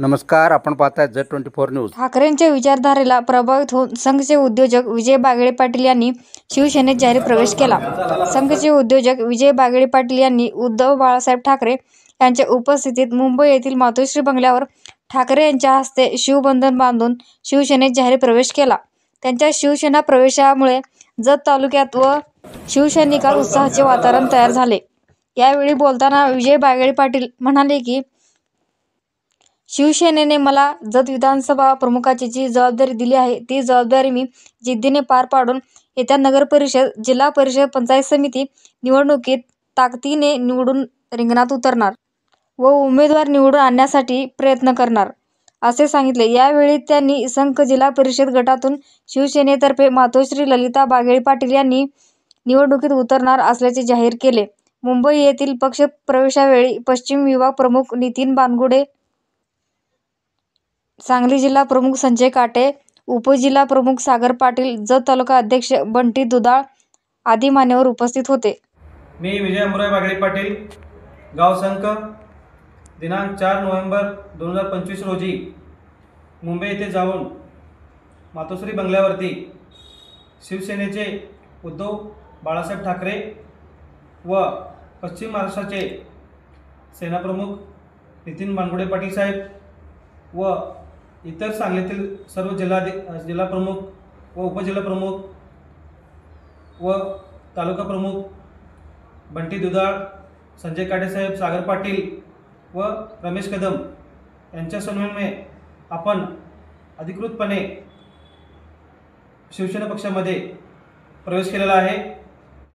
नमस्कार, आपण पाहताय Z24 न्यूज। ठाकरेंच्या विचारधारेला प्रभावित होऊन संघचे उद्योजक विजय बागडे पाटील यांनी शिवसेनेत जाहीर प्रवेश केला। संघचे उद्योजक विजय बागडे पाटील यांनी उद्धव बाळासाहेब ठाकरे यांच्या उपस्थितीत मुंबई येथील मातोश्री बंगल्यावर ठाकरे यांच्या हस्ते शिवबंधन बांधून शिवसेनेत जाहीर प्रवेश केला। त्यांच्या शिवसेना प्रवेशामुळे जत तालुक्यात व शिवसैनिकात उत्साहाचे वातावरण तयार झाले। यावेळी बोलताना विजय बागडे पाटील म्हणाले की शिवसेनेने मला जत विधानसभा प्रमुखाची जी जबाबदारी दिली आहे ती जबाबदारी मी जिद्दीने पार पाडून येत्या नगरपरिषद, जिल्हा परिषद, पंचायत समिती निवडणुकीत ताकदीने निवडून रिंगणात उतरणार व उमेदवार निवडून आणण्यासाठी प्रयत्न करणार असे सांगितले। यावेळी त्यांनी संघ जिल्हा परिषद गटातून शिवसेनेतर्फे मातोश्री ललिता बागडे पाटील यांनी निवडणुकीत उतरणार असल्याचे जाहीर केले। मुंबई येथील पक्ष प्रवेशावेळी पश्चिम विभाग प्रमुख नितीन बानगुडे, सांगली जिल्हा प्रमुख संजय काटे, उपजिल्हा प्रमुख सागर पाटील, जत तालुका अध्यक्ष बंटी दुधाळ आदी मान्यवर उपस्थित होते। मी विजय अमराव बागडे पाटील, गाव संक, दिनांक 4 नोव्हेंबर 2025 रोजी मुंबई येथे जाऊन मातोश्री बंगल्यावरती शिवसेनेचे उद्धव बाळासाहेब ठाकरे व पश्चिम महाराष्ट्राचे सेनाप्रमुख नितीन बानगुडे पाटील साहेब व इतर सांगलीतील सर्व जिल्हा प्रमुख व उपजिल्हा प्रमुख व तालुका प्रमुख बंटी दुधाळ, संजय काटे साहेब, सागर पाटील व रमेश कदम यांच्या समन्वयाने आपण अधिकृतपणे शिवसेना पक्षामध्ये प्रवेश केलेला आहे।